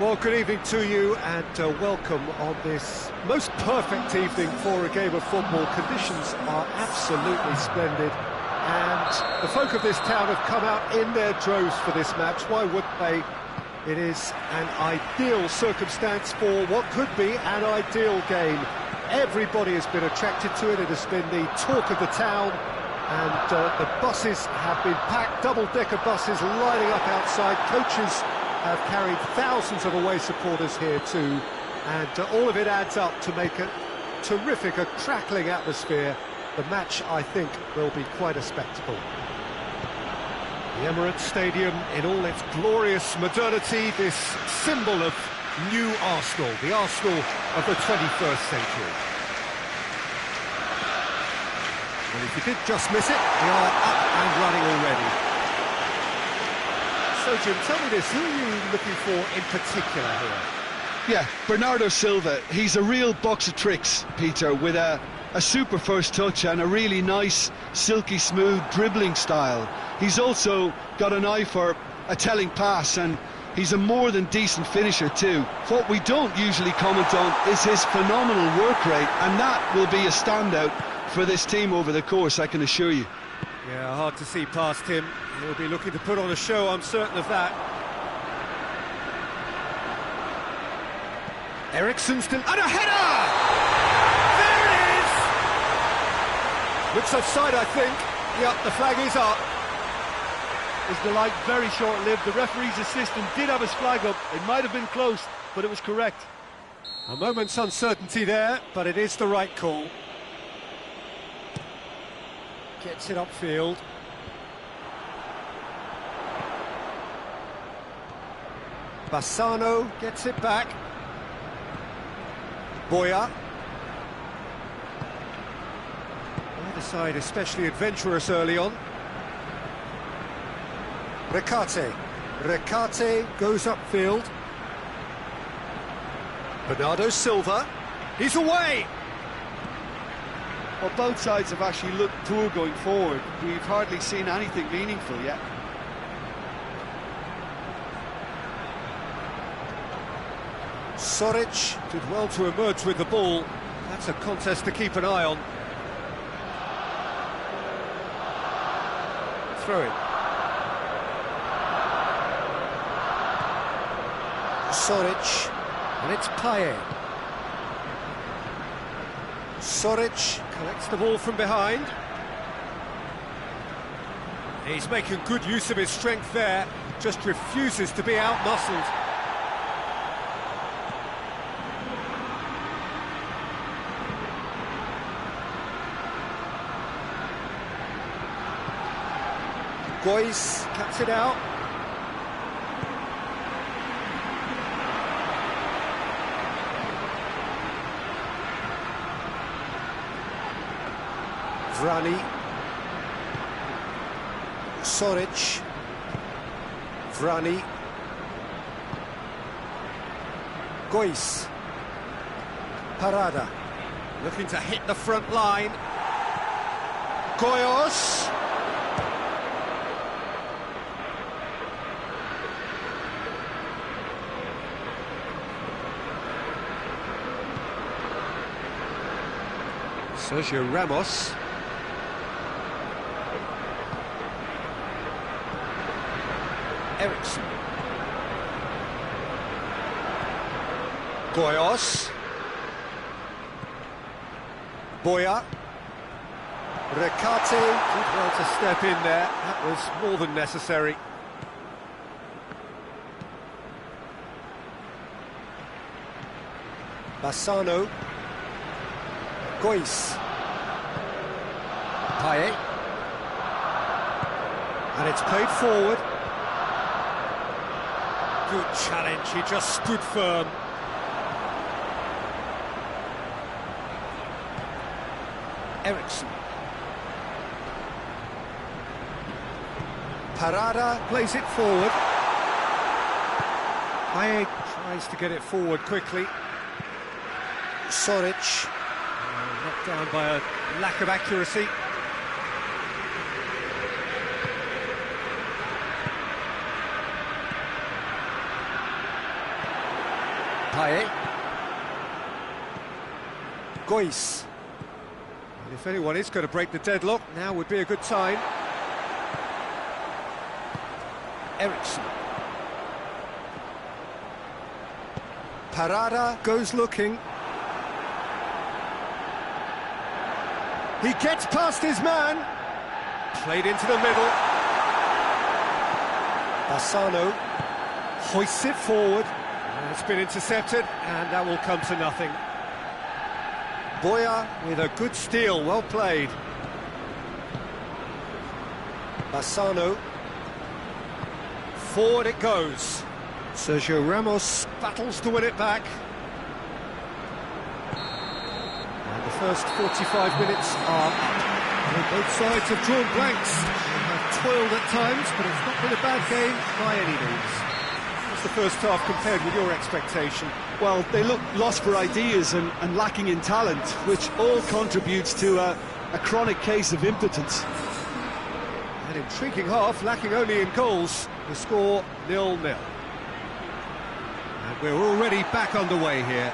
Well, good evening to you and welcome on this most perfect evening for a game of football. Conditions are absolutely splendid and the folk of this town have come out in their droves for this match. Why wouldn't they? It is an ideal circumstance for what could be an ideal game. Everybody has been attracted to it. It has been the talk of the town, and the buses have been packed, double-decker buses lining up outside. Coaches have carried thousands of away supporters here too, and all of it adds up to make a terrific, a crackling atmosphere. The match, I think, will be quite a spectacle. The Emirates Stadium in all its glorious modernity, this symbol of new Arsenal, the Arsenal of the 21st century. And if you did just miss it, we are up and running already. So, Jim, tell me this, who are you looking for in particular here? Yeah, Bernardo Silva. He's a real box of tricks, Peter, with a super first touch and a really nice, silky smooth dribbling style. He's also got an eye for a telling pass, and he's a more than decent finisher too. What we don't usually comment on is his phenomenal work rate, and that will be a standout for this team over the course, I can assure you. Yeah, hard to see past him. He'll be looking to put on a show, I'm certain of that. Eriksen's still... and a header! There it is! Looks offside, I think. Yep, the flag is up. His delight very short-lived. The referee's assistant did have his flag up. It might have been close, but it was correct. A moment's uncertainty there, but it is the right call. Gets it upfield. Bassano gets it back. Boya. Either side especially adventurous early on. Recate. Recate goes upfield. Bernardo Silva. He's away! Well, both sides have actually looked poor going forward. We've hardly seen anything meaningful yet. Soric did well to emerge with the ball. That's a contest to keep an eye on. Throw it. Soric, and it's Payet. Soric collects the ball from behind. He's making good use of his strength there, just refuses to be out-muscled. Gois cuts it out. Vrani. Soric. Vrani. Gois. Parada. Looking to hit the front line. Goyos. Sergio Ramos. Eriksen. Goyos. Boya. Recate did well to step in there. That was more than necessary. Bassano. Gois. Payet. And it's played forward. Good challenge, he just stood firm. Eriksen. Parada plays it forward. Payet tries to get it forward quickly. Soric. Knocked down by a lack of accuracy. Paye. Gois. And if anyone is going to break the deadlock, now would be a good time. Eriksson. Parada goes looking. He gets past his man. Played into the middle. Bassano hoists it forward. And it's been intercepted, and that will come to nothing. Boya with a good steal, well played. Bassano. Forward it goes. Sergio Ramos battles to win it back. And the first 45 minutes are up. Both sides have drawn blanks. They have toiled at times, but it's not been a bad game by any means. What's the first half compared with your expectation? Well, they look lost for ideas and lacking in talent, which all contributes to a chronic case of impotence. An intriguing half, lacking only in goals. The score 0-0. And we're already back underway here.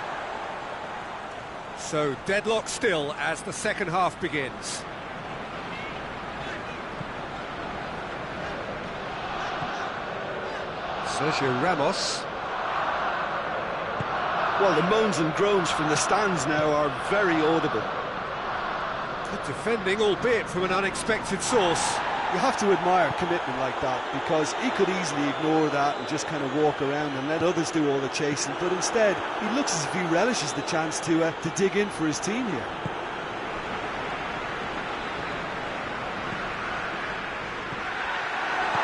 So deadlock still as the second half begins. Sergio Ramos. Well, the moans and groans from the stands now are very audible. Good defending, albeit from an unexpected source. You have to admire commitment like that, because he could easily ignore that and just kind of walk around and let others do all the chasing, but instead he looks as if he relishes the chance to dig in for his team here.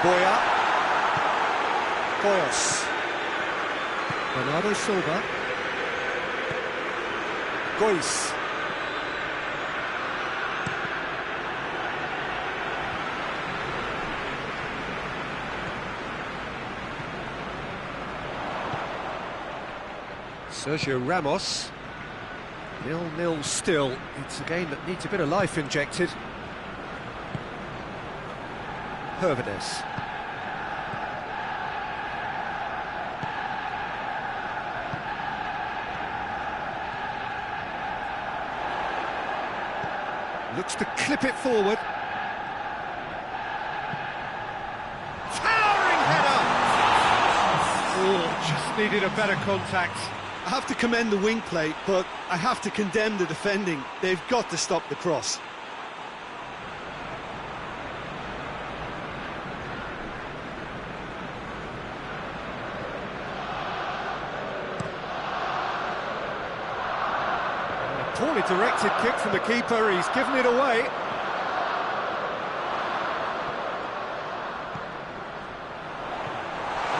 Boya. Boyos. Bernardo Silva. Gois. Sergio Ramos. 0-0 still. It's a game that needs a bit of life injected. Hervedes. Looks to clip it forward. Towering header! Oh, just needed a better contact. I have to commend the wing play, but I have to condemn the defending. They've got to stop the cross. A poorly directed kick from the keeper, he's given it away.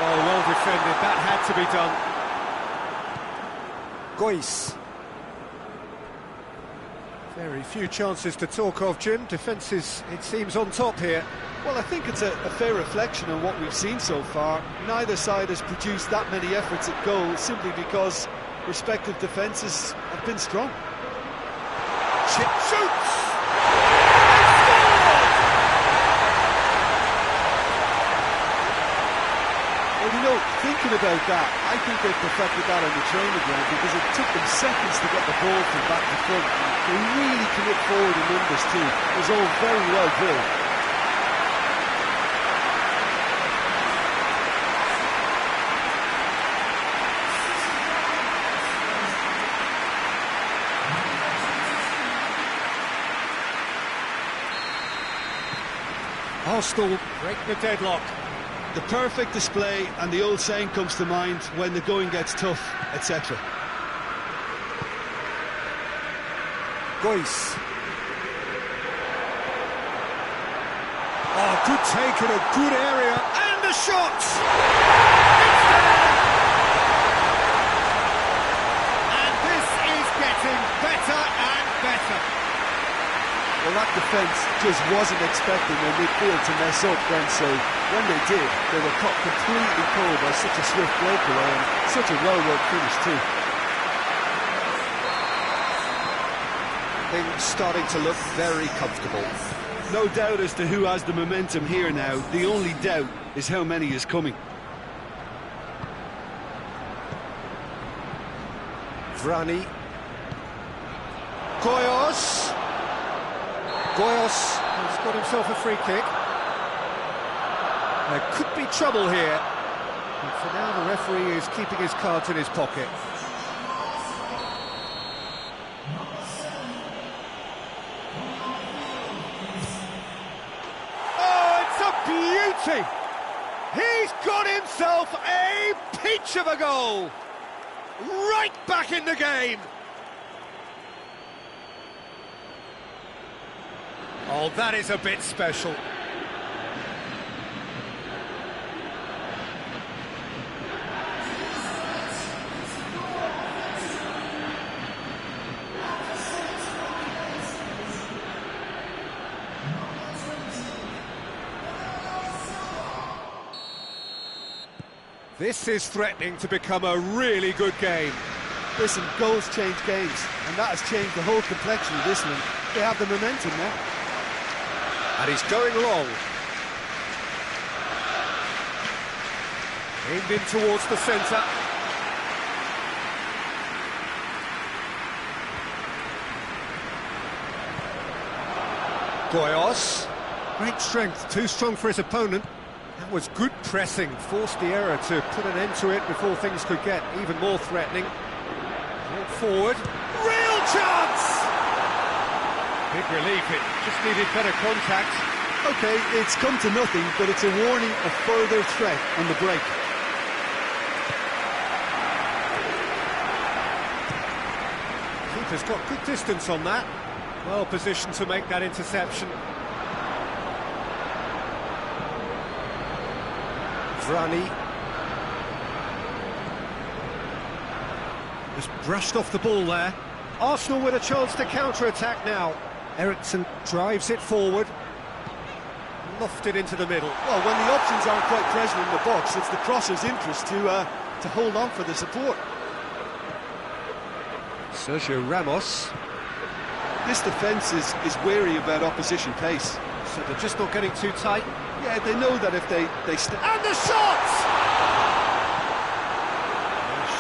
Oh, well defended, that had to be done. Gois. Very few chances to talk of, Jim. Defence is, it seems, on top here. Well, I think it's a fair reflection on what we've seen so far. Neither side has produced that many efforts at goal simply because respective defences have been strong. Chip shoots! Well, you know, thinking about that, I think they perfected that on the training ground because it took them seconds to get the ball from back to front. They really commit forward in numbers too. It was all very well drilled. Arsenal break the deadlock. The perfect display, and the old saying comes to mind, when the going gets tough, etc. Gois. Oh, good take in a good area, and the shot! It's there! And this is getting better and better. Well, that defence just wasn't expecting their midfield to mess up then, so when they did, they were caught completely cold by such a swift breakaway and such a well-worked finish too. Things starting to look very comfortable. No doubt as to who has the momentum here now. The only doubt is how many is coming. Vrani. Goyos. Goyos has got himself a free kick. There could be trouble here. But for now, the referee is keeping his cards in his pocket. Oh, it's a beauty! He's got himself a peach of a goal! Right back in the game! Oh, that is a bit special. This is threatening to become a really good game. Listen, goals change games, and that has changed the whole complexion of this one. They have the momentum now. And he's going long. Aimed in towards the centre. Goyos. Great strength, too strong for his opponent. That was good pressing, forced the error to put an end to it before things could get even more threatening. Brought forward. Real chance! Big relief, it just needed better contact. OK, it's come to nothing, but it's a warning of further threat on the break. Keeper's got good distance on that. Well positioned to make that interception. Vrani. Just brushed off the ball there. Arsenal with a chance to counter-attack now. Eriksson drives it forward. Lofted into the middle. Well, when the options aren't quite present in the box, it's the crosser's interest to hold on for the support. Sergio Ramos. This defence is wary about opposition pace. So they're just not getting too tight. Yeah, they know that if they And the shot!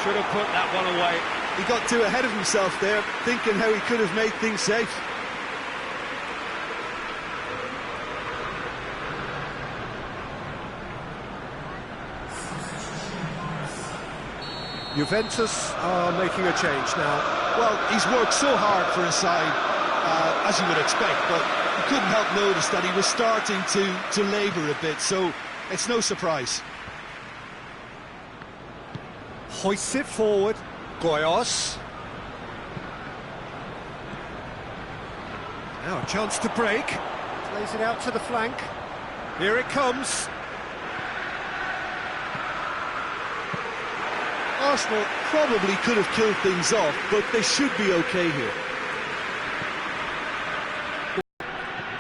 Should have put that one away. He got too ahead of himself there, thinking how he could have made things safe. Juventus are making a change now. Well, he's worked so hard for his side, as you would expect, but you couldn't help notice that he was starting to labour a bit, so it's no surprise. Hoists it forward. Goyos. Now a chance to break. Plays it out to the flank. Here it comes. Arsenal probably could have killed things off, but they should be okay here.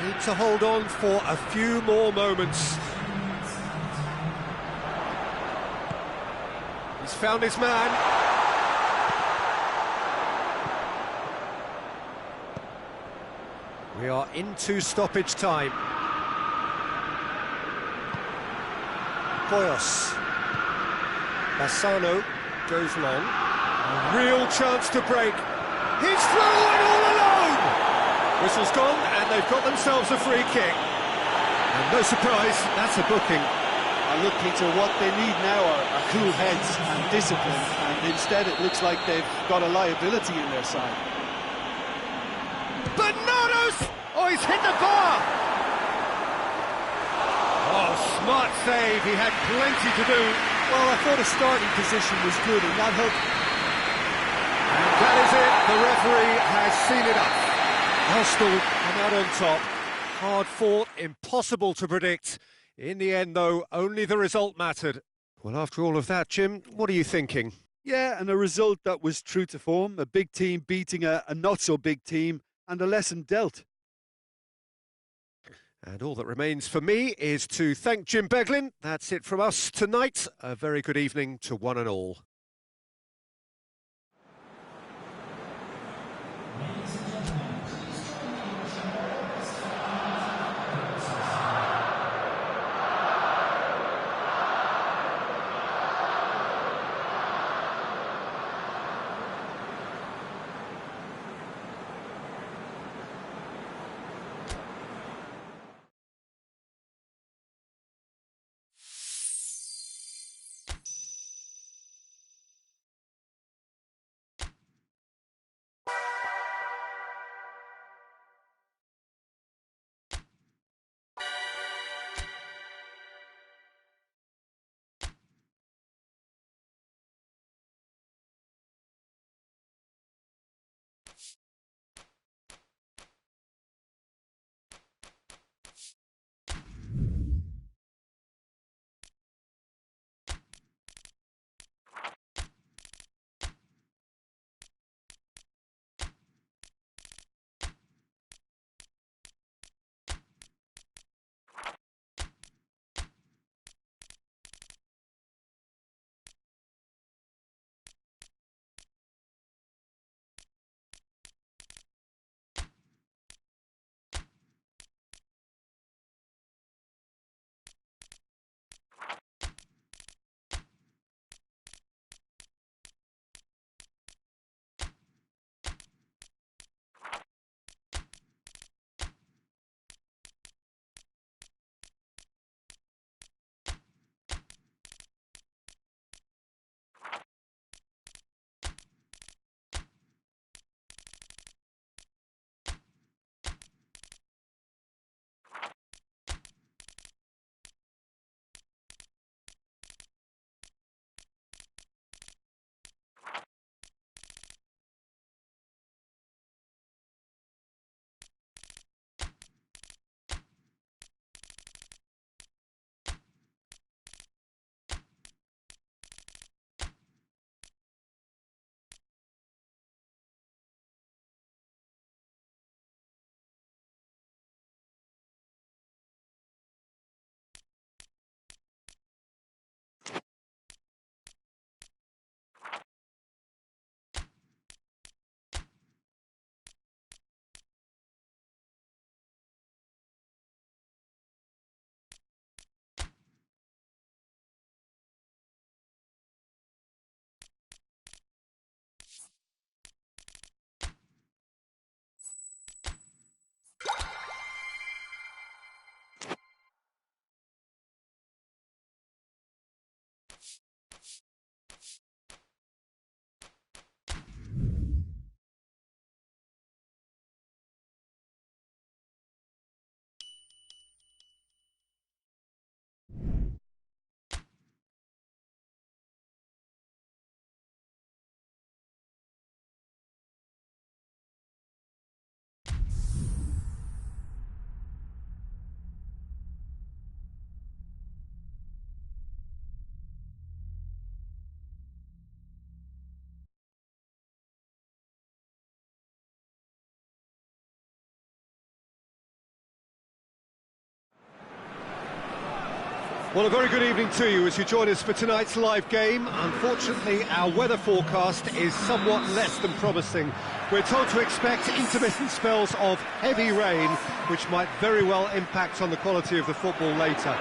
Need to hold on for a few more moments. He's found his man. We are into stoppage time. Goyos. Bassano goes long. A real chance to break. He's through and all alone! Whistle's gone and they've got themselves a free kick. And no surprise, that's a booking. Look, Peter, what they need now are cool heads and discipline, and instead it looks like they've got a liability in their side. Bernardo's! Oh, he's hit the bar! Oh, smart save, he had plenty to do. Well, I thought his starting position was good, and that helped. And that is it, the referee has seen it up. Arsenal come out on top. Hard fought, impossible to predict. In the end, though, only the result mattered. Well, after all of that, Jim, what are you thinking? Yeah, and a result that was true to form, a big team beating a not-so-big team, and a lesson dealt. And all that remains for me is to thank Jim Beglin. That's it from us tonight. A very good evening to one and all. Well, a very good evening to you as you join us for tonight's live game. Unfortunately, our weather forecast is somewhat less than promising. We're told to expect intermittent spells of heavy rain, which might very well impact on the quality of the football later.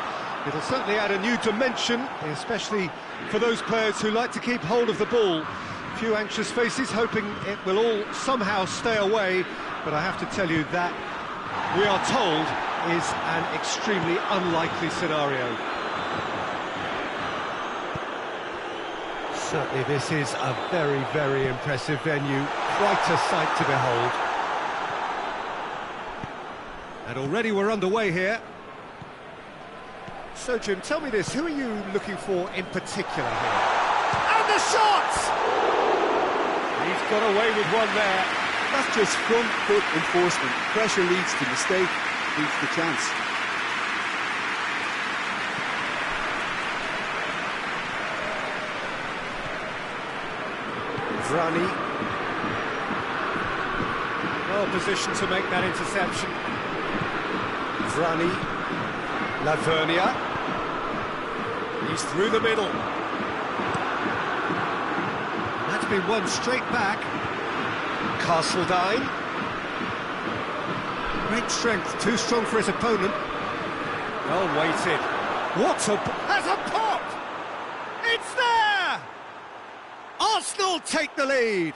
It'll certainly add a new dimension, especially for those players who like to keep hold of the ball. A few anxious faces hoping it will all somehow stay away, but I have to tell you that, we are told, is an extremely unlikely scenario. Certainly this is a very, very impressive venue, quite a sight to behold. And already we're underway here. So Jim, tell me this, who are you looking for in particular here? And the shot! He's got away with one there. That's just front foot enforcement. Pressure leads to mistake, leads to chance. Vrani. Well positioned to make that interception. Vrani. Lavernia. He's through the middle. That's been won straight back. Castledine. Great strength, too strong for his opponent. Well weighted. What a... Has a pop! It's there! Arsenal take the lead.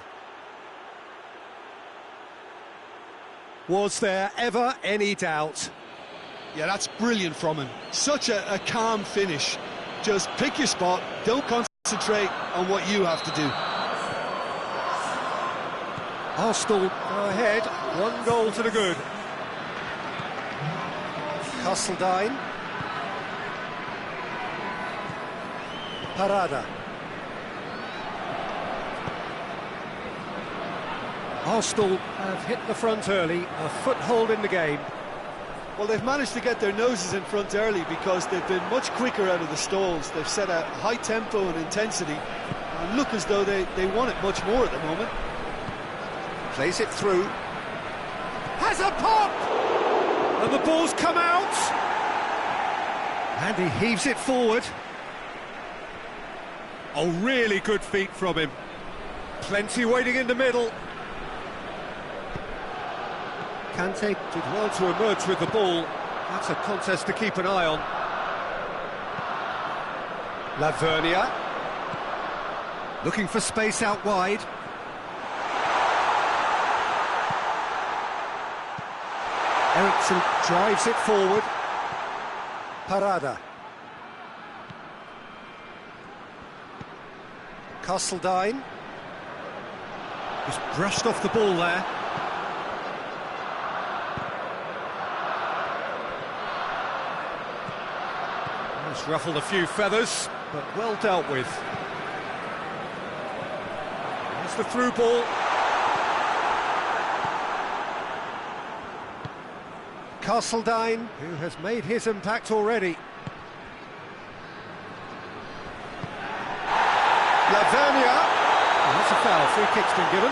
Was there ever any doubt? Yeah, that's brilliant from him. Such a calm finish. Just pick your spot, don't concentrate on what you have to do. Arsenal are ahead, 1 goal to the good. Castledine. Parada. Arsenal have hit the front early, a foothold in the game. Well, they've managed to get their noses in front early because they've been much quicker out of the stalls. They've set a high tempo and intensity and look as though they want it much more at the moment. Plays it through. Has a pop! And the ball's come out! And he heaves it forward. Oh, really good feet from him. Plenty waiting in the middle. Kante did well to emerge with the ball. That's a contest to keep an eye on. Lavernia. Looking for space out wide. Eriksson drives it forward. Parada. Castledine. Just brushed off the ball there. It's ruffled a few feathers, but well dealt with. There's the through ball. Castledine, who has made his impact already. Lavernia. Oh, that's a foul, free kick's been given.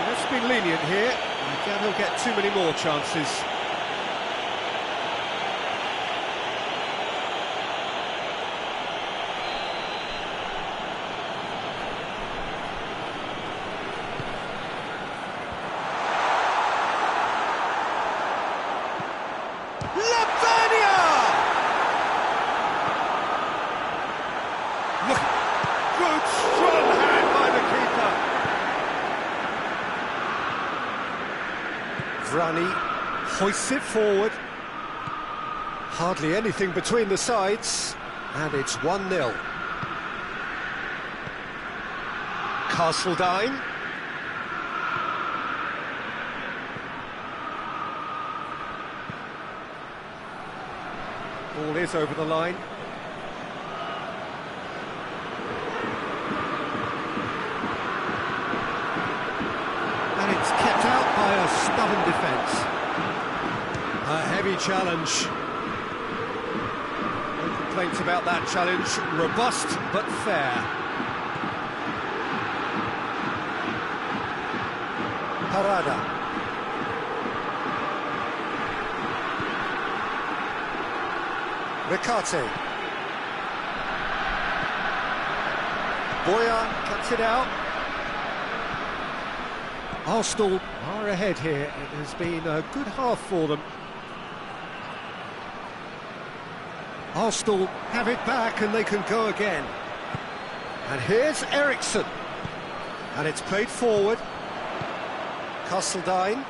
That's been lenient here. I doubt he'll get too many more chances. Vrani hoists it forward. Hardly anything between the sides, and it's 1-0. Castledine. Ball is over the line. And it's kept out by a stubborn defence. A heavy challenge. No complaints about that challenge. Robust but fair. Parada. Ricarte. Boya cuts it out. Arsenal are ahead here. It has been a good half for them. Arsenal have it back and they can go again. And here's Eriksson. And it's played forward. Castledine.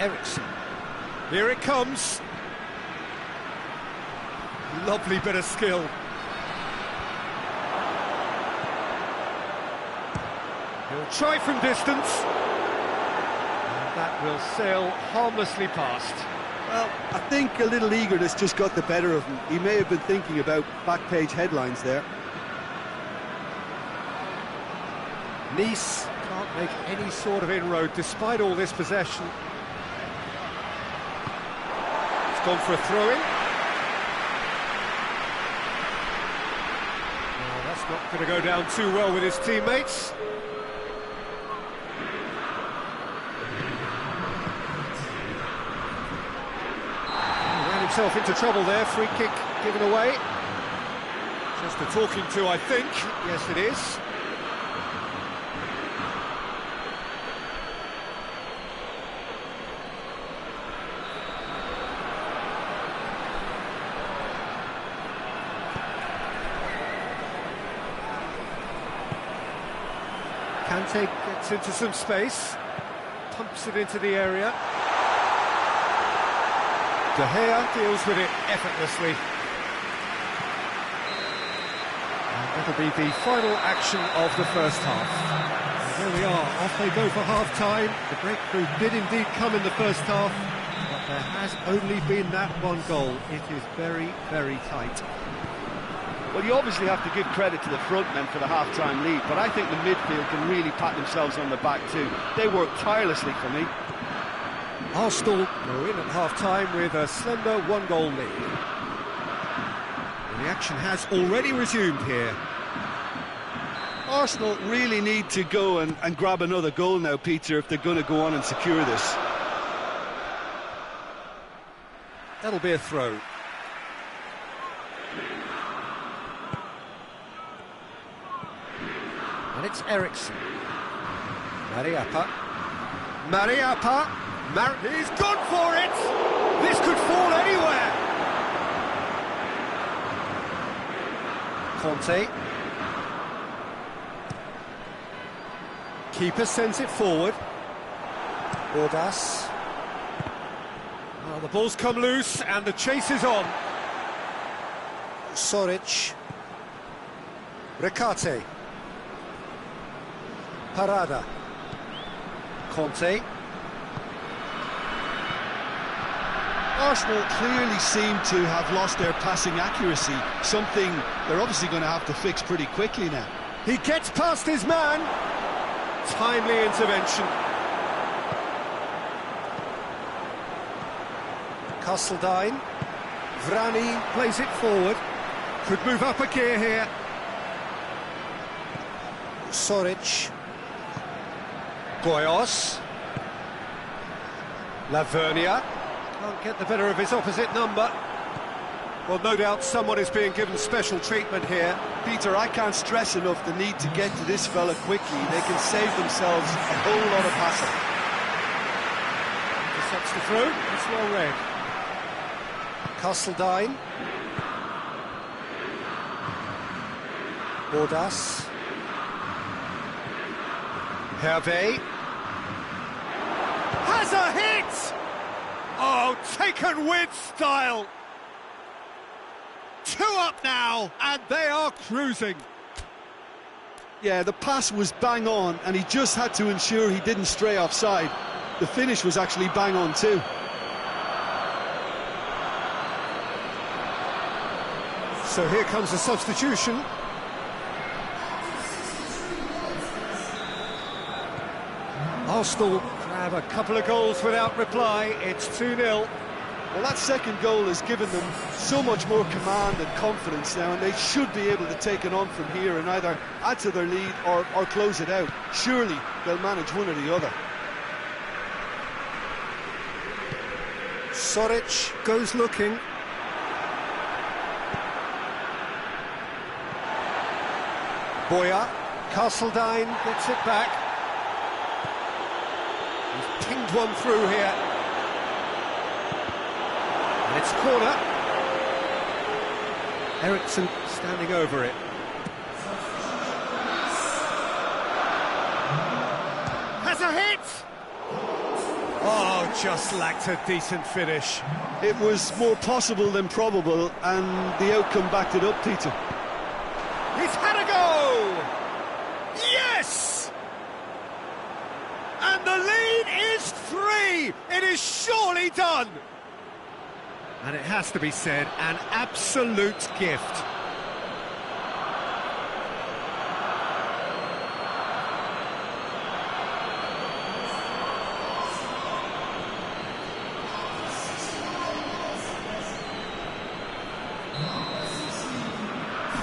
Eriksson. Here it comes. Lovely bit of skill. He'll try from distance. And that will sail harmlessly past. Well, I think a little eagerness just got the better of him. He may have been thinking about back-page headlines there. Nice can't make any sort of inroad despite all this possession. It's gone for a throw-in. Well, that's not going to go down too well with his teammates. Himself into trouble there, free kick given away. Just a talking to, I think. Yes, it is. Kante gets into some space, pumps it into the area. De Gea deals with it effortlessly. And that'll be the final action of the first half. And there we are, off they go for half-time. The breakthrough did indeed come in the first half, but there has only been that one goal. It is very, very tight. Well, you obviously have to give credit to the front men for the half-time lead, but I think the midfield can really pat themselves on the back too. They worked tirelessly for me. Arsenal are in at half-time with a slender one-goal lead. And the action has already resumed here. Arsenal really need to go and grab another goal now, Peter, if they're going to go on and secure this. That'll be a throw. And it's Eriksson. Mariappa. He's gone for it! This could fall anywhere! Conte. Keeper sends it forward. Bordas. Well, the ball's come loose and the chase is on. Soric. Ricarte. Parada. Conte. Arsenal clearly seem to have lost their passing accuracy, something they're obviously going to have to fix pretty quickly now. He gets past his man. Timely intervention. Castledine. Vrani plays it forward. Could move up a gear here. Soric. Goyos. Lavernia. Can't get the better of his opposite number. Well, no doubt someone is being given special treatment here. Peter, I can't stress enough the need to get to this fella quickly. They can save themselves a whole lot of hassle. Intercepts the throw. It's well read. Castledine. Bordas. Hervé. Has a hit! Oh, taken with style. 2 up now, and they are cruising. Yeah, the pass was bang on, and he just had to ensure he didn't stray offside. The finish was actually bang on too. So here comes the substitution. Arsenal grab a couple of goals without reply. It's 2-0. Well, that second goal has given them so much more command and confidence now, and they should be able to take it on from here and either add to their lead or close it out. Surely they'll manage one or the other. Soric goes looking. Boya, Castledine gets it back. He's pinged one through here. And it's corner. Eriksson standing over it. Has a hit! Oh, just lacked a decent finish. It was more possible than probable, and the outcome backed it up, Peter. He's had a go! Yes! And the lead is 3! It is surely done! And it has to be said, an absolute gift.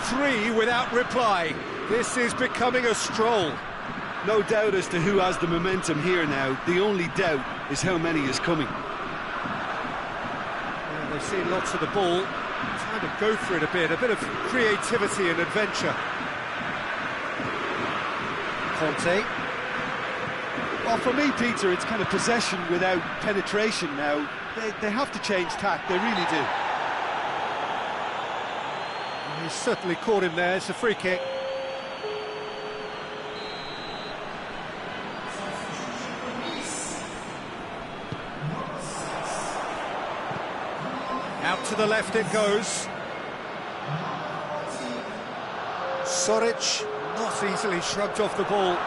Three without reply. This is becoming a stroll. No doubt as to who has the momentum here now. The only doubt is how many is coming. Yeah, they've seen lots of the ball. Trying to go for it a bit of creativity and adventure. Conte. Well, for me, Peter, it's kind of possession without penetration now. They have to change tack, they really do. He's certainly caught him there. It's a free kick. Out to the left it goes. Soric not easily shrugged off the ball.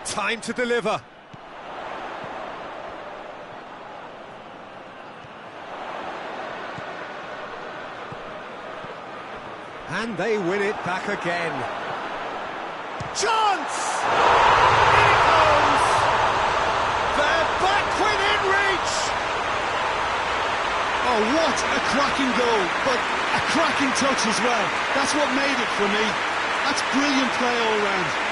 Time to deliver. And they win it back again. Chance! In it goes! They're back within reach! Oh, what a cracking goal, but a cracking touch as well. That's what made it for me. That's brilliant play all round.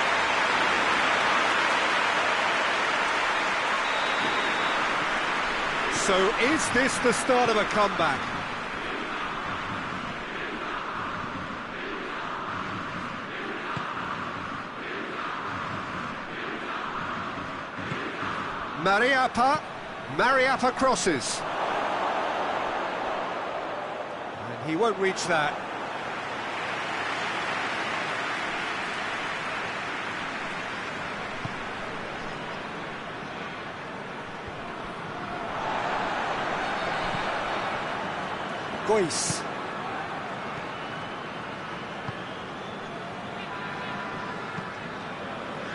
So is this the start of a comeback? Mariappa crosses. And he won't reach that. Gois.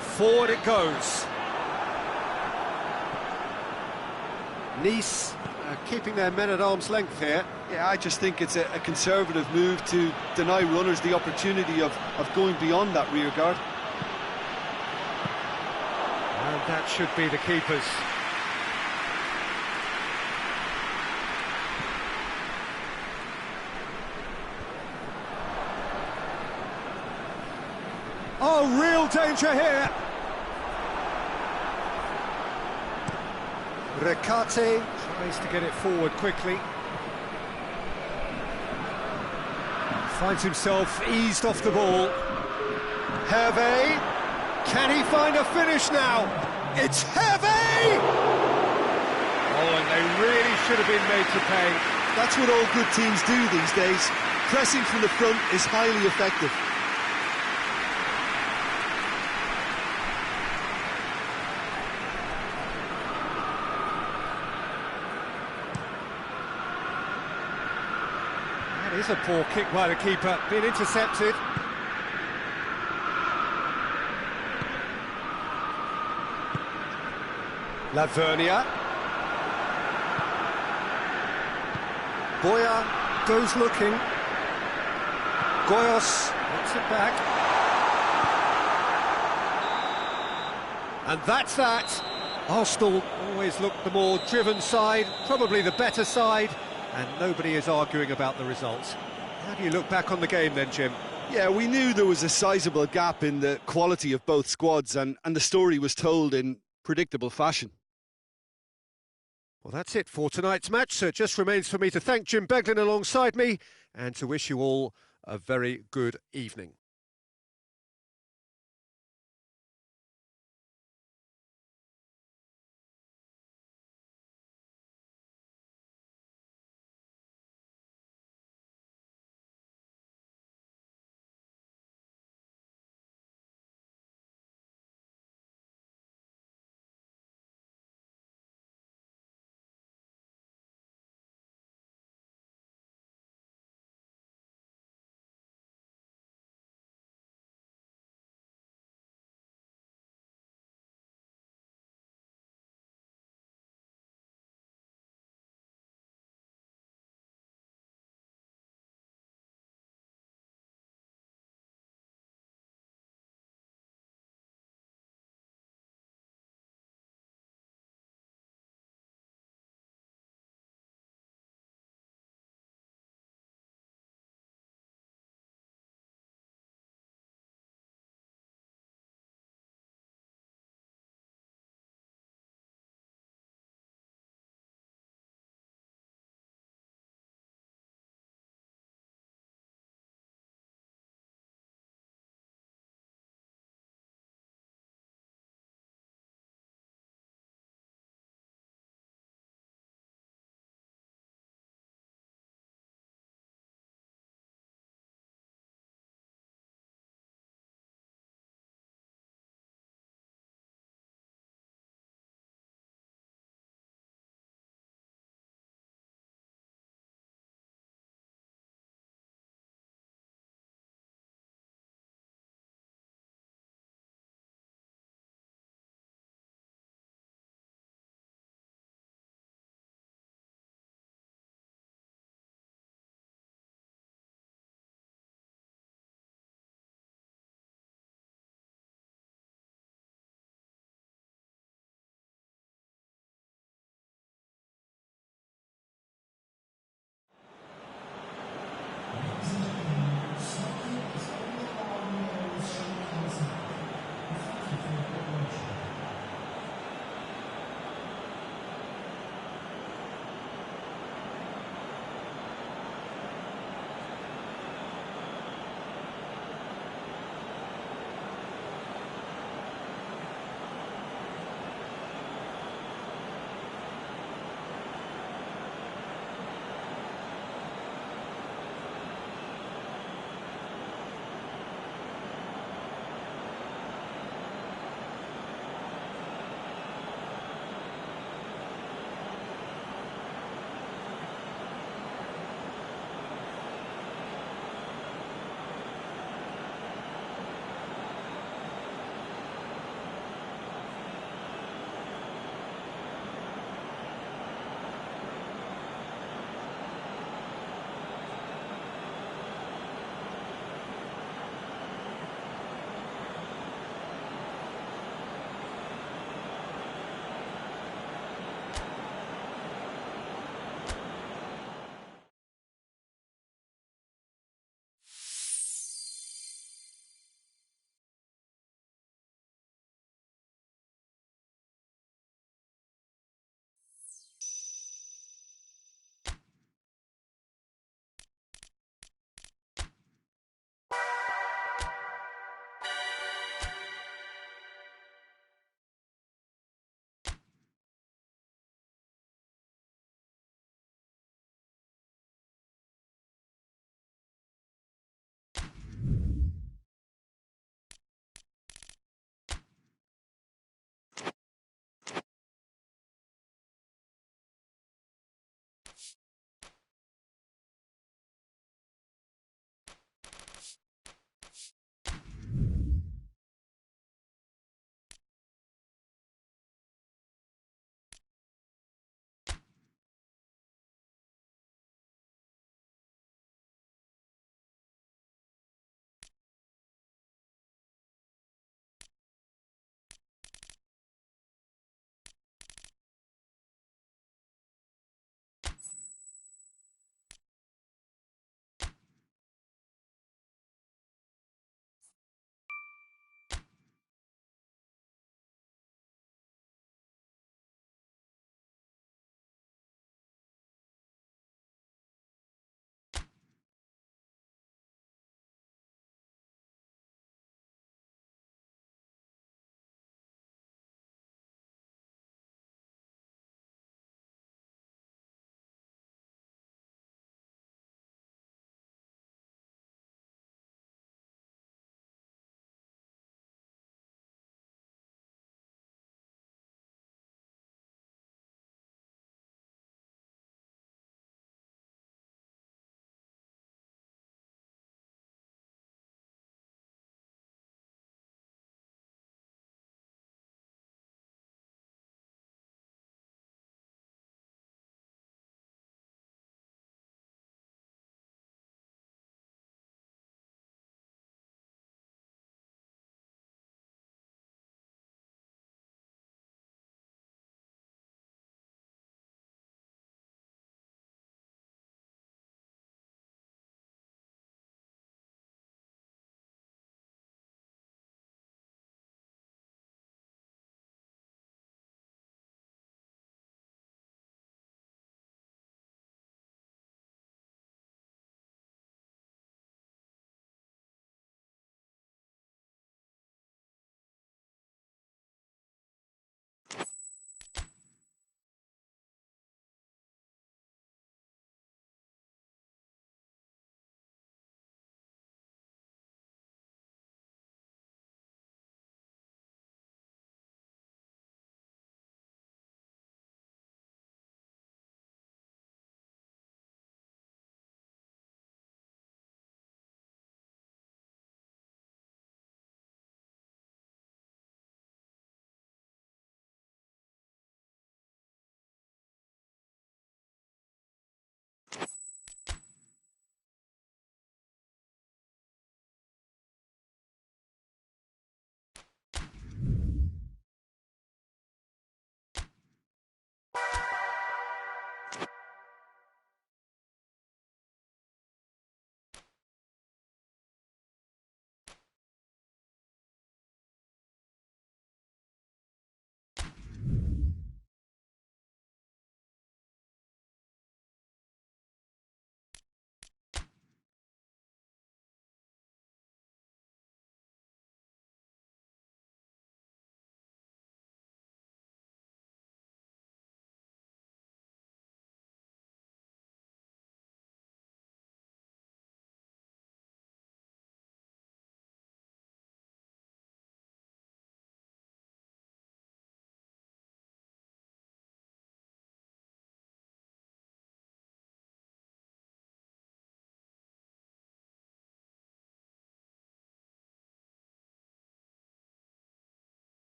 Forward it goes. Nice keeping their men at arm's length here. Yeah, I just think it's a conservative move to deny runners the opportunity of going beyond that rear guard. And that should be the keepers. Oh, real danger here. Recate tries to get it forward quickly. Finds himself eased off the ball. Hervé. Can he find a finish now? It's Hervé! Oh, and they really should have been made to pay. That's what all good teams do these days. Pressing from the front is highly effective. That is a poor kick by the keeper, being intercepted. Lavernia. Boya goes looking. Goyos gets it back. And that's that. Arsenal always looked the more driven side, probably the better side, and nobody is arguing about the results. How do you look back on the game then, Jim? Yeah, we knew there was a sizable gap in the quality of both squads, and the story was told in predictable fashion. Well, that's it for tonight's match, so it just remains for me to thank Jim Beglin alongside me and to wish you all a very good evening.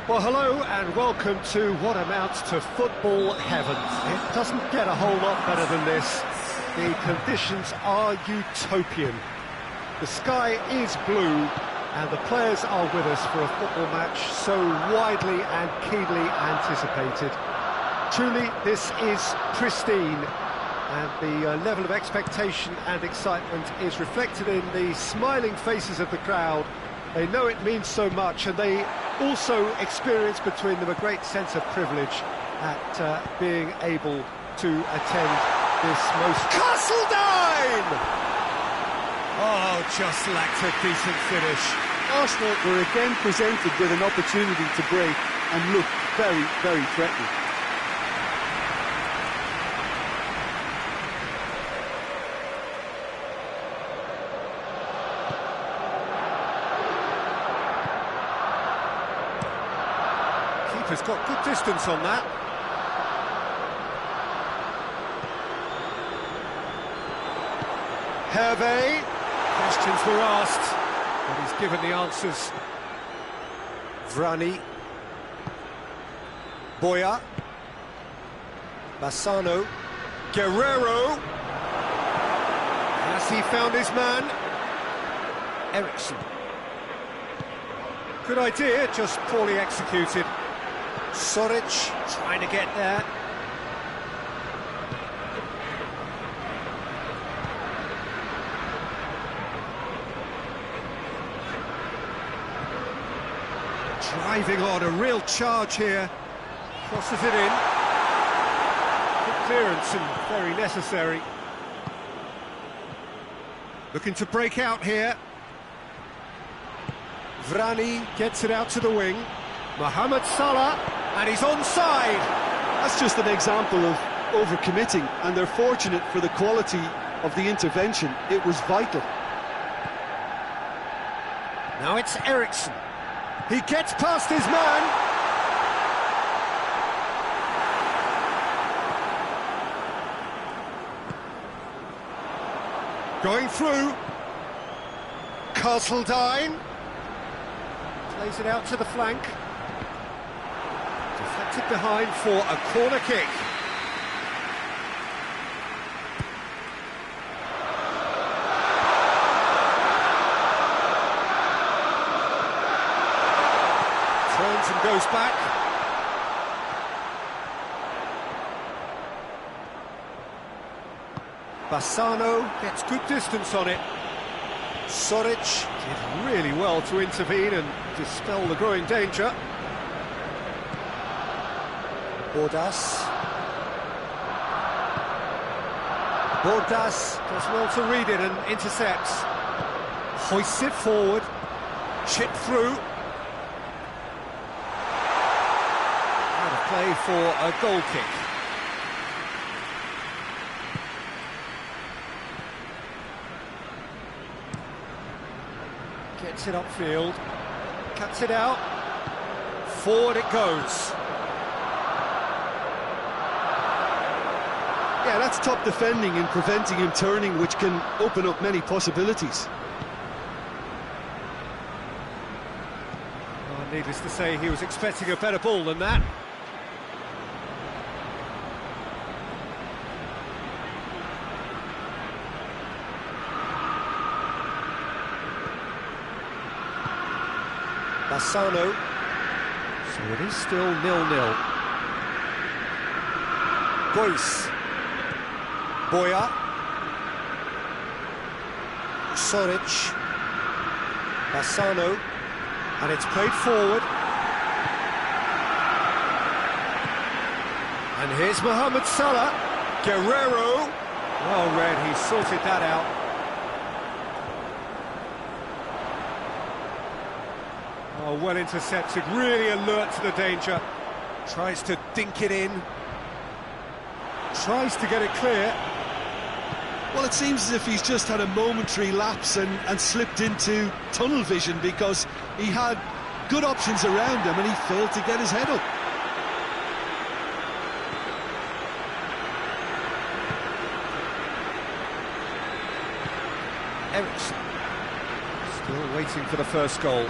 Well, hello and welcome to what amounts to football heaven. It doesn't get a whole lot better than this. The conditions are utopian. The sky is blue and the players are with us for a football match so widely and keenly anticipated. Truly, this is pristine, and the level of expectation and excitement is reflected in the smiling faces of the crowd. They know it means so much, and they also experience between them a great sense of privilege at being able to attend this most... Castledine! Oh, just lacked a decent finish. Arsenal were again presented with an opportunity to break and looked very, very threatening. Keeper's got good distance on that. Hervé. Questions were asked, but he's given the answers. Vrani. Boya. Bassano. Guerrero. Has he found his man? Eriksson. Good idea, just poorly executed. Soric trying to get there. Driving on, a real charge here. Crosses it in. Good clearance and very necessary. Looking to break out here. Vrani gets it out to the wing. Mohamed Salah, and he's onside. That's just an example of overcommitting, and they're fortunate for the quality of the intervention. It was vital. Now it's Eriksson. He gets past his man. Going through. Castledine. Plays it out to the flank. Deflected behind for a corner kick. Turns and goes back. Bassano gets good distance on it. Soric did really well to intervene and dispel the growing danger. Bordas does well to read it and intercepts. Hoists it forward. Chip through. Out of play for a goal kick. Gets it upfield. Cuts it out. Forward it goes. Yeah, that's top defending and preventing him turning, which can open up many possibilities. Oh, needless to say, he was expecting a better ball than that. Bassano. So it is still 0-0. Gois. Boya. Soric. Bassano. And it's played forward. And here's Mohamed Salah. Guerrero. Well read, he sorted that out. Oh, well intercepted, really alert to the danger. Tries to dink it in. Tries to get it clear. Well, it seems as if he's just had a momentary lapse and slipped into tunnel vision, because he had good options around him and he failed to get his head up. Eriksson still waiting for the first goal.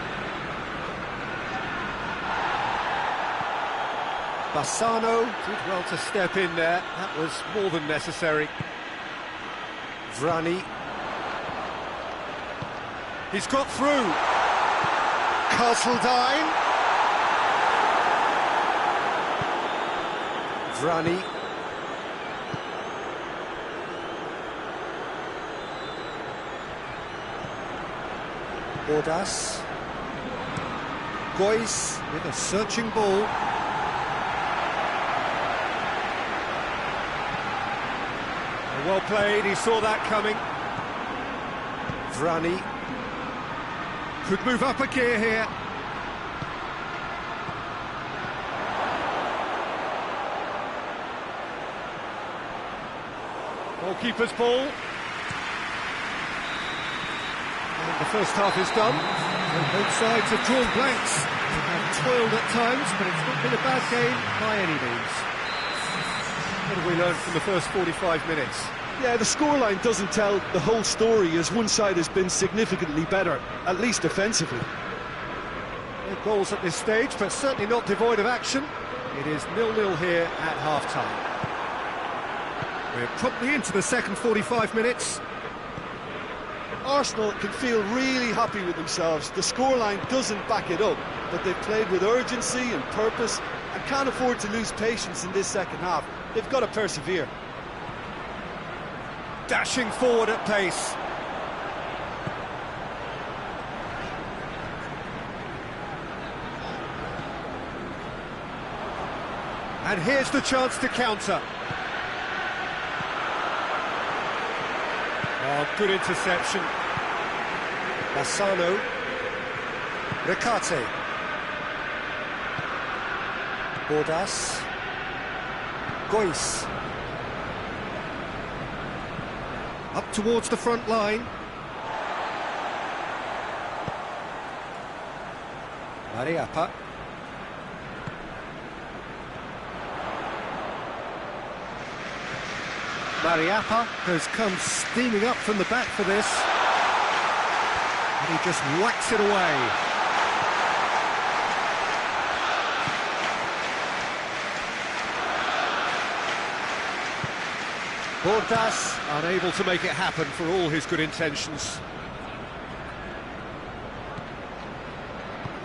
Bassano did well to step in there. That was more than necessary. Vrani. He's got through. Castledine. Vrani. Bordas. Gois with a searching ball. Well played, he saw that coming. Vrani could move up a gear here. Goalkeeper's ball. And the first half is done. And both sides have drawn blanks. They have toiled at times, but it's not been a bad game by any means. What have we learned from the first 45 minutes? Yeah, the scoreline doesn't tell the whole story, as one side has been significantly better, at least offensively. No goals at this stage, but certainly not devoid of action. It is 0-0 here at half-time. We're promptly into the second 45 minutes. Arsenal can feel really happy with themselves. The scoreline doesn't back it up, but they've played with urgency and purpose and can't afford to lose patience in this second half. They've got to persevere. Dashing forward at pace. And here's the chance to counter. Oh, good interception. Bassano. Recate. Bordas. Gois. Up towards the front line. Mariappa. Mariappa has come steaming up from the back for this. And he just whacks it away. Bordas unable to make it happen for all his good intentions.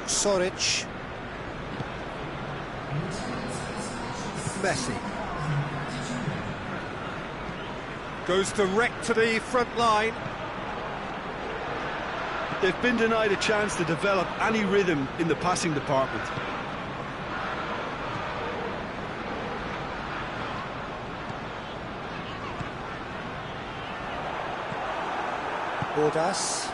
Soric. Messi. Goes direct to the front line. They've been denied a chance to develop any rhythm in the passing department. Bordas.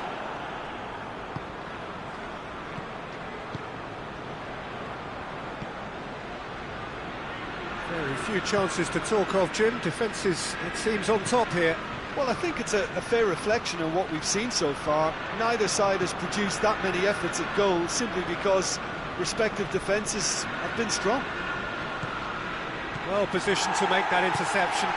Very few chances to talk of, Jim. Defence is, it seems, on top here. Well, I think it's a fair reflection of what we've seen so far. Neither side has produced that many efforts at goal simply because respective defences have been strong. Well positioned to make that interception.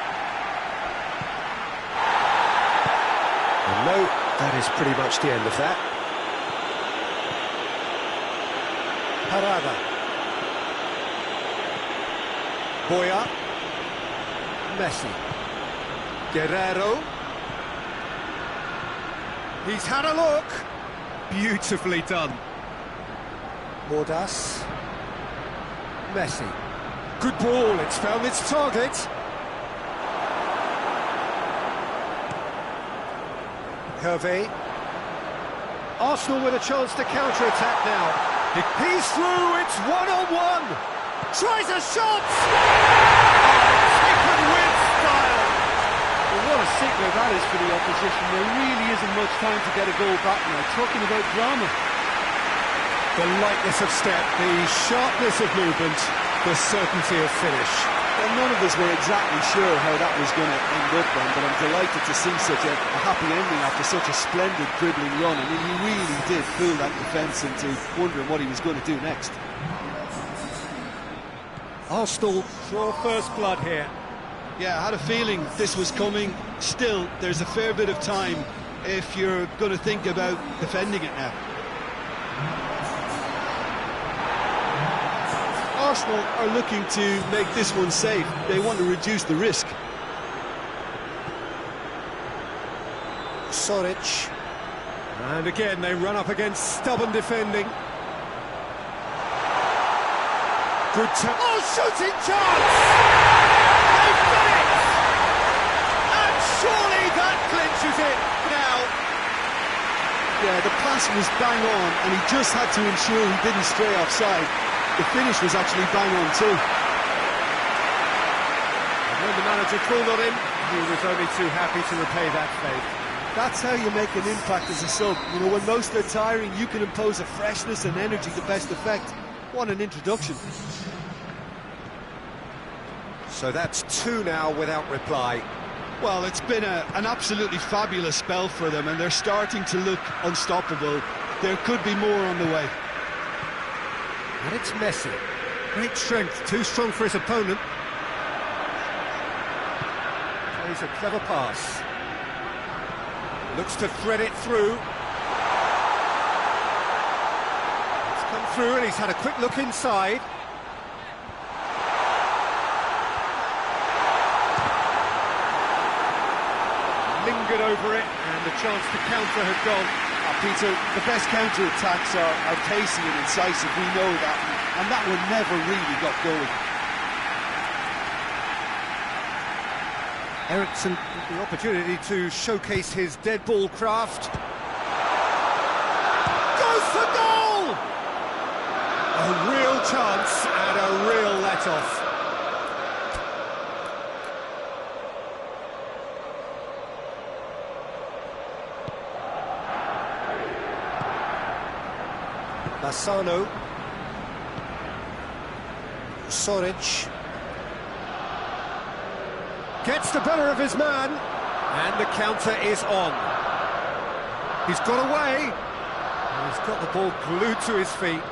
No, that is pretty much the end of that. Parada. Boya. Messi. Guerrero. He's had a look. Beautifully done. Bordas. Messi. Good ball, it's found its target. Hervé. Arsenal with a chance to counter-attack now. He's through, it's one-on-one. Tries a shot! Taken with style. Well, what a signal that is for the opposition. There really isn't much time to get a goal back now. Talking about drama. The lightness of step, the sharpness of movement, the certainty of finish. Well, none of us were exactly sure how that was going to end up then, but I'm delighted to see such a happy ending after such a splendid dribbling run. I mean, he really did fool that defence into wondering what he was going to do next. Arsenal draw first blood here. Yeah, I had a feeling this was coming. Still, there's a fair bit of time if you're going to think about defending it now. Arsenal are looking to make this one safe. They want to reduce the risk. Soric. And again, they run up against stubborn defending. Good turn. Oh, shooting chance! They've done it! And surely that clinches it now. Yeah, the pass was bang on, and he just had to ensure he didn't stray offside. The finish was actually bang on too. And when the manager called on him, he was only too happy to repay that favour. That's how you make an impact as a sub. You know, when most are tiring, you can impose a freshness and energy to best effect. What an introduction. So that's 2 now without reply. Well, it's been an absolutely fabulous spell for them, and they're starting to look unstoppable. There could be more on the way. And it's Messi. Great strength, too strong for his opponent. Plays a clever pass. Looks to thread it through. It's come through and he's had a quick look inside. Lingered over it and the chance to counter had gone. Peter, the best counter-attacks are pacey and incisive, we know that, and that one never really got going. Ericsson with the opportunity to showcase his dead ball craft. Goes for goal! A real chance and a real let-off. Bassano. Soric. Gets the better of his man, and the counter is on. He's got away, and he's got the ball glued to his feet.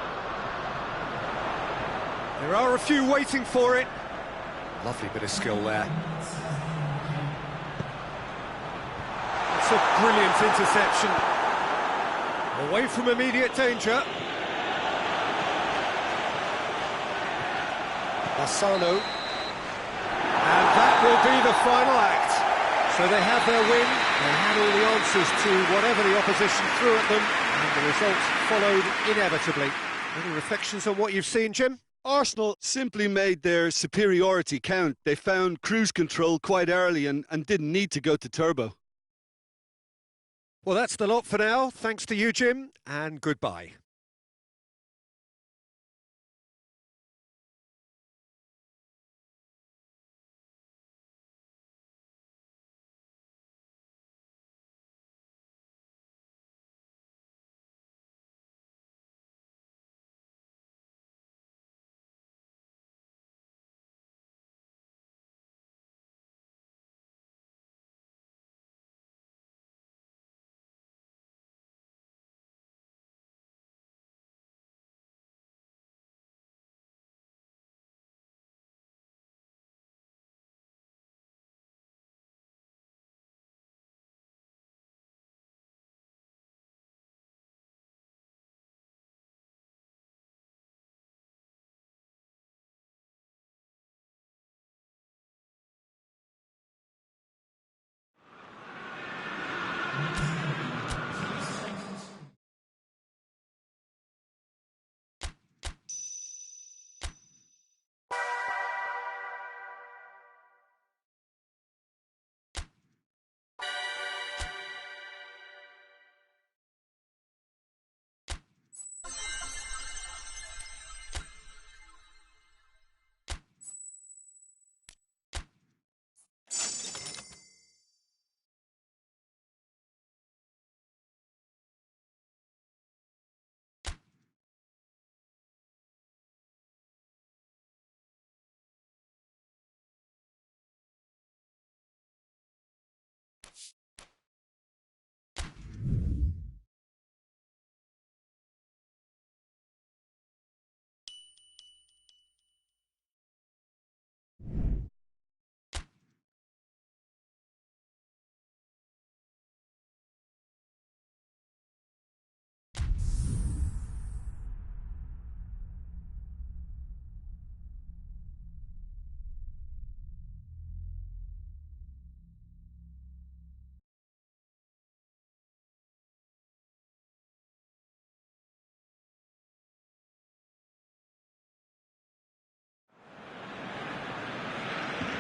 There are a few waiting for it. Lovely bit of skill there. It's a brilliant interception. Away from immediate danger. Bassano. And that will be the final act. So they have their win, they had all the answers to whatever the opposition threw at them, and the results followed inevitably. Any reflections on what you've seen, Jim? Arsenal simply made their superiority count. They found cruise control quite early and didn't need to go to turbo. Well, that's the lot for now. Thanks to you, Jim, and goodbye.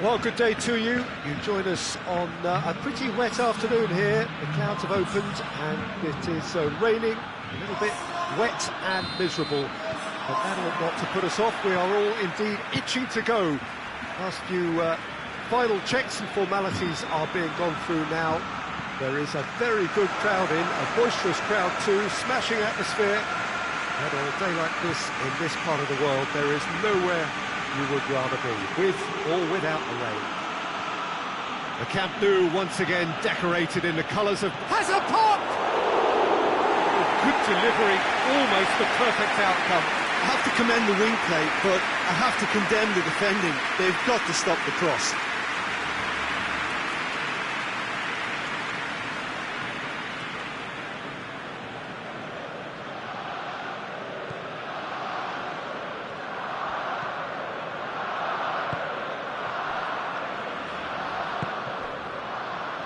Well, good day to you. You join us on a pretty wet afternoon here. The clouds have opened and it is raining, a little bit wet and miserable. But that ought not to put us off. We are all indeed itching to go. Last few final checks and formalities are being gone through now. There is a very good crowd in, a boisterous crowd too, smashing atmosphere. And on a day like this, in this part of the world, there is nowhere you would rather be, with or without the rain. The Camp Nou once again decorated in the colours of... Has a pop! Good delivery, almost the perfect outcome. I have to commend the wing play, but I have to condemn the defending. They've got to stop the cross.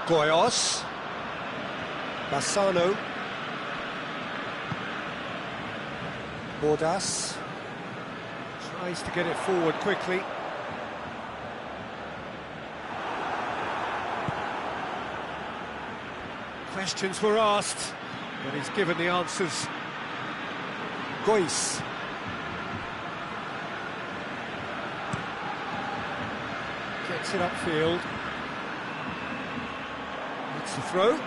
Goyos, Bassano, Bordas, tries to get it forward quickly. Questions were asked, but he's given the answers. Goyes. Gets it upfield. The throw.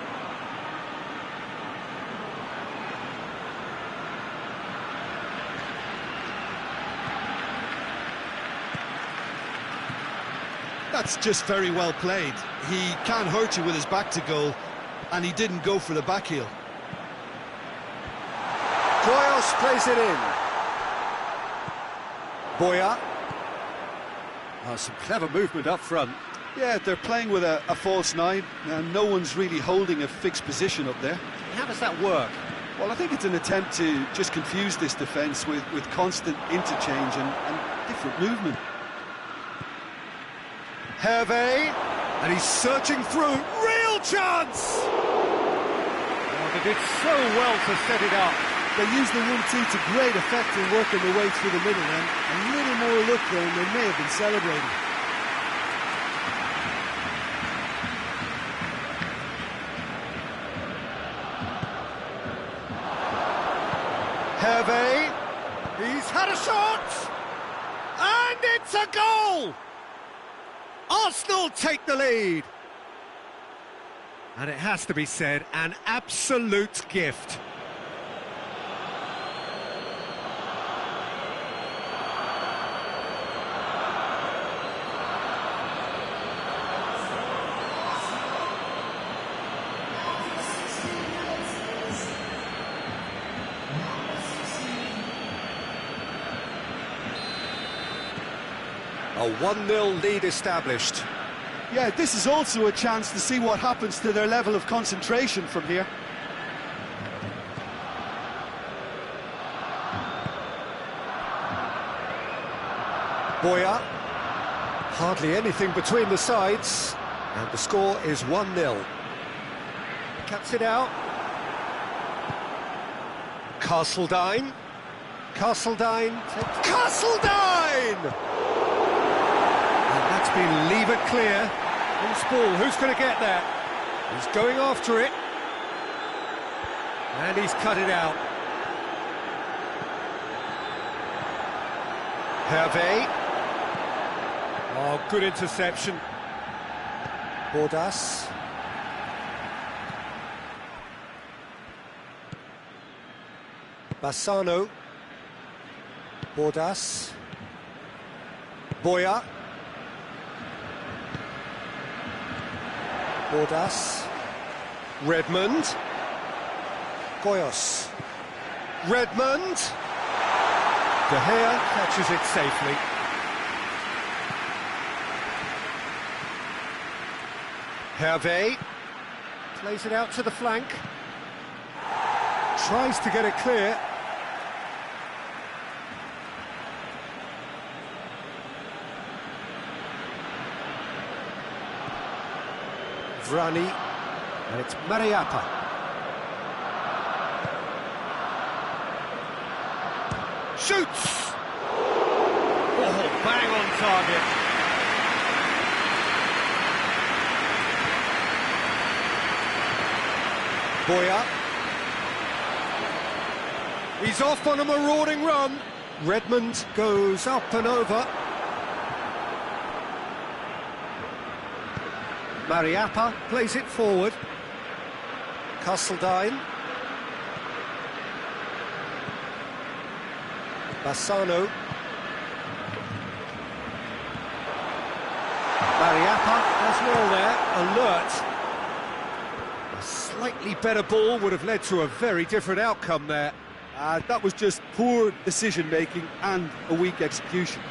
That's just very well played. He can't hurt you with his back to goal, and he didn't go for the back heel. Goyos plays it in. Boya. Oh, some clever movement up front. Yeah, they're playing with a false nine, and no one's really holding a fixed position up there. How does that work? Well, I think it's an attempt to just confuse this defence with constant interchange and different movement. Hervé, and he's searching through. Real chance! Oh, they did so well to set it up. They used the 1-2 to great effect in working their way through the middle, and a little more luck there, and they may have been celebrating. Hervé, he's had a shot, and it's a goal! Arsenal take the lead. And it has to be said, an absolute gift. A 1-0 lead established. Yeah, this is also a chance to see what happens to their level of concentration from here. Boya, hardly anything between the sides, and the score is 1-0. Cuts it out. Castledine. Castledine! That's been lever clear. Loose ball, who's going to get that? He's going after it. And he's cut it out. Hervé. Oh, good interception. Bordas. Bassano. Bordas. Boya. Bordas, Redmond, Goyos, Redmond, De Gea catches it safely. Hervé plays it out to the flank, tries to get it clear. Vrani, and it's Mariappa. Shoots! Oh, bang on target. Boya. He's off on a marauding run. Redmond goes up and over. Mariappa plays it forward. Castledine. Bassano. Mariappa as well there, alert. A slightly better ball would have led to a very different outcome there. That was just poor decision-making and a weak execution.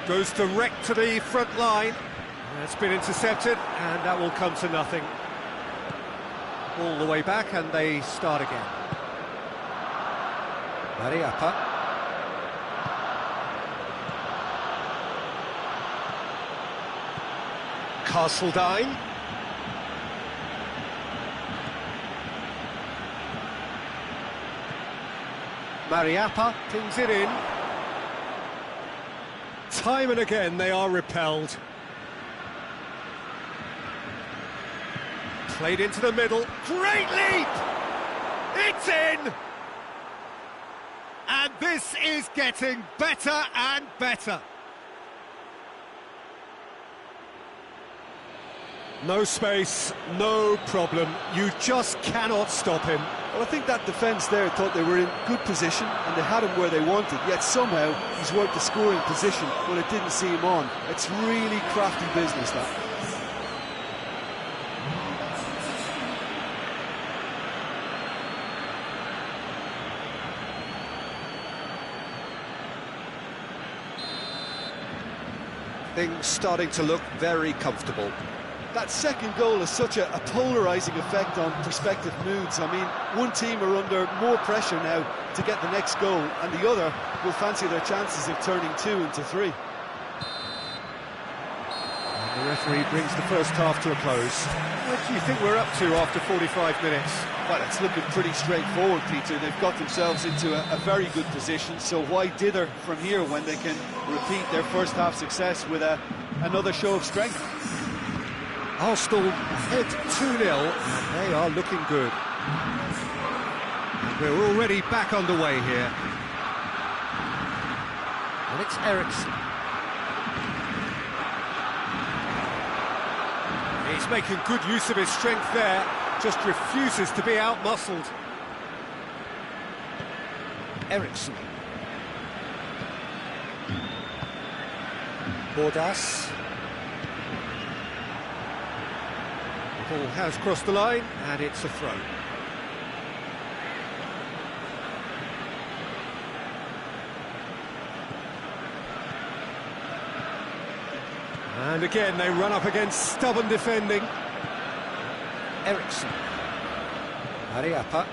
Goes direct to the front line. That's been intercepted, and that will come to nothing. All the way back, and they start again. Mariappa. Castledine. Mariappa pings it in. Time and again they are repelled. Played into the middle. Great leap! It's in! And this is getting better and better. No space, no problem. You just cannot stop him. Well, I think that defence there thought they were in good position and they had him where they wanted, yet somehow he's worked the scoring position when it didn't see him on. It's really crafty business, that. Things starting to look very comfortable. That second goal has such a polarising effect on prospective moods. I mean, one team are under more pressure now to get the next goal, and the other will fancy their chances of turning 2 into 3. And the referee brings the first half to a close. What do you think we're up to after 45 minutes? Well, it's looking pretty straightforward, Peter. They've got themselves into a very good position, so why dither from here when they can repeat their first half success with another show of strength? Arsenal head 2-0, and they are looking good. And we're already back underway here. And it's Eriksson. He's making good use of his strength there, just refuses to be out-muscled. Eriksson. Bordas. The ball has crossed the line, and it's a throw. And again, they run up against stubborn defending. Eriksson. Mariappa.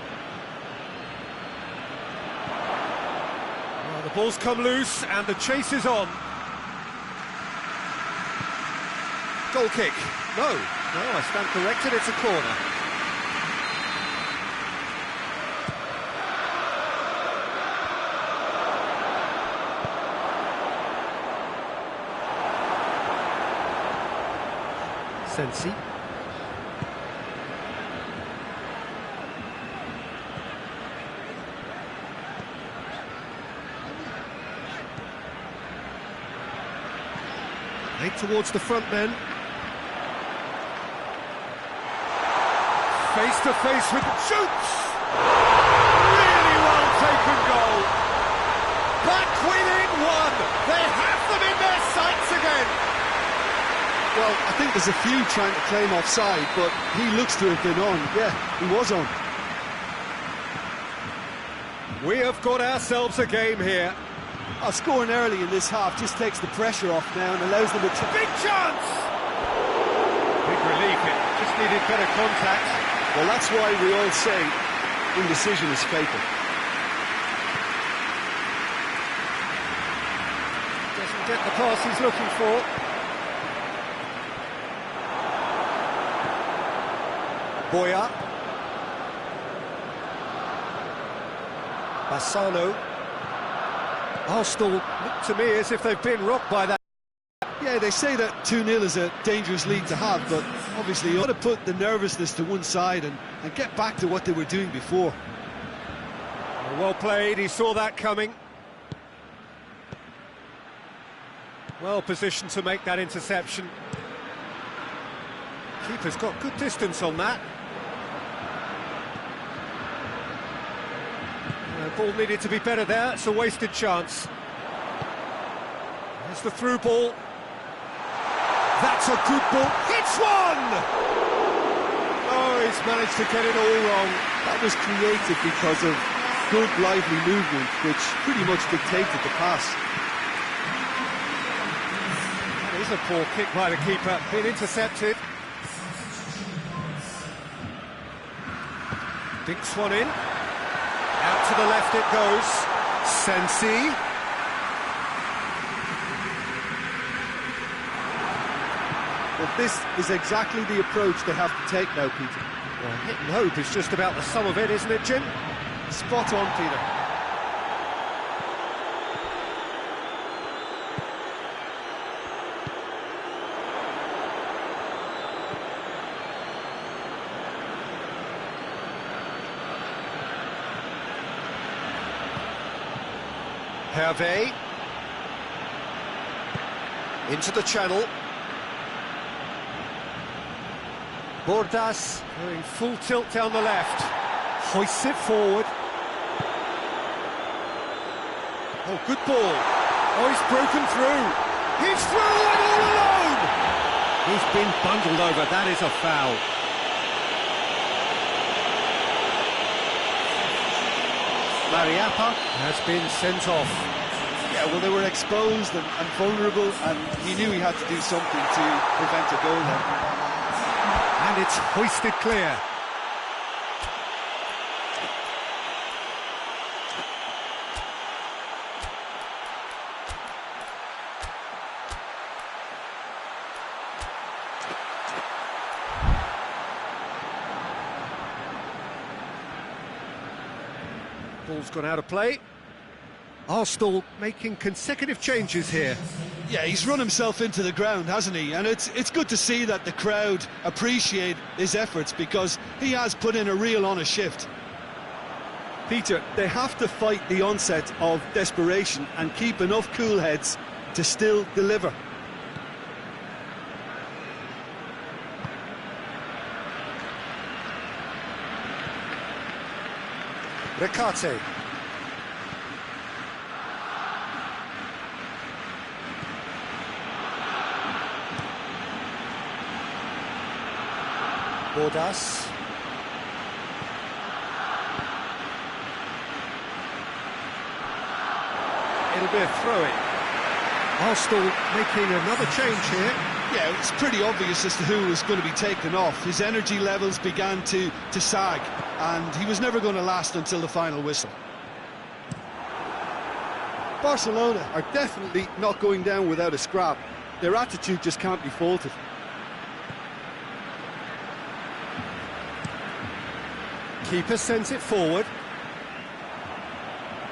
Well, the ball's come loose, and the chase is on. Goal kick. No, I stand corrected, it's a corner. Sensi. Played towards the front men. Face to face with shoots! Really well taken goal. Back within one. They have them in their sights again. Well, I think there's a few trying to claim offside, but he looks to have been on. Yeah, he was on. We have got ourselves a game here. Scoring early in this half just takes the pressure off now and allows them to... Big chance! Big relief, it just needed better contact. Well, that's why we all say indecision is fatal. Doesn't get the pass he's looking for. Boya. Bassano. Arsenal look to me as if they've been rocked by that. Yeah, they say that 2-0 is a dangerous lead to have, but obviously you ought to put the nervousness to one side and get back to what they were doing before. Well played, he saw that coming. Well positioned to make that interception. Keeper's got good distance on that. Ball needed to be better there, it's a wasted chance. There's the through ball. That's a good ball, hits one! Oh, he's managed to get it all wrong. That was created because of good, lively movement, which pretty much dictated the pass. That is a poor kick by the keeper, been intercepted. Dinks one in. Out to the left it goes. Sensi. Well, this is exactly the approach they have to take now, Peter. Well, hit and hope is just about the sum of it, isn't it, Jim? Spot on, Peter. Hervé. Into the channel. Bordas going full tilt down the left. Hoists it forward. Oh, good ball. Oh, he's broken through. He's through and all alone! He's been bundled over. That is a foul. Mariappa has been sent off. Yeah, well, they were exposed and vulnerable, and he knew he had to do something to prevent a goal then. And it's hoisted clear. Ball's gone out of play. Arsenal making consecutive changes here. Yeah, he's run himself into the ground, hasn't he? And it's good to see that the crowd appreciate his efforts, because he has put in a real honest shift. Peter, they have to fight the onset of desperation and keep enough cool heads to still deliver. Recate. Bordas. It'll be a throw-in. Arsenal making another change here. Yeah, it's pretty obvious as to who was going to be taken off. His energy levels began to sag, and he was never going to last until the final whistle. Barcelona are definitely not going down without a scrap. Their attitude just can't be faulted. Keeper sends it forward.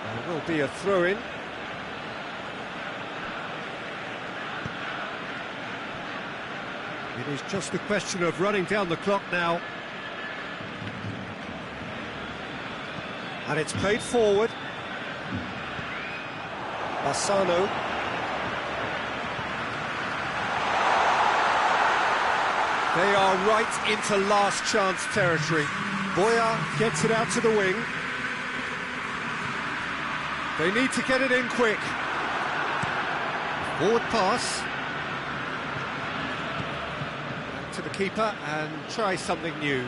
There will be a throw-in. It is just a question of running down the clock now. And it's played forward. Bassano. They are right into last chance territory. Boya gets it out to the wing. They need to get it in quick. Forward pass. To the keeper and try something new.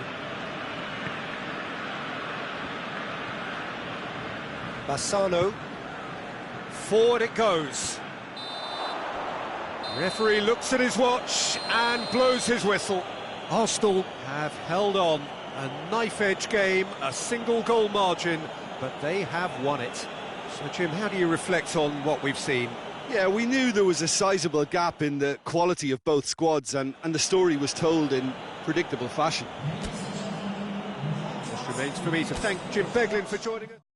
Bassano. Forward it goes. Referee looks at his watch and blows his whistle. Arsenal have held on. A knife-edge game, a single goal margin, but they have won it. So, Jim, how do you reflect on what we've seen? Yeah, we knew there was a sizable gap in the quality of both squads, and the story was told in predictable fashion. Just remains for me to thank Jim Beglin for joining us.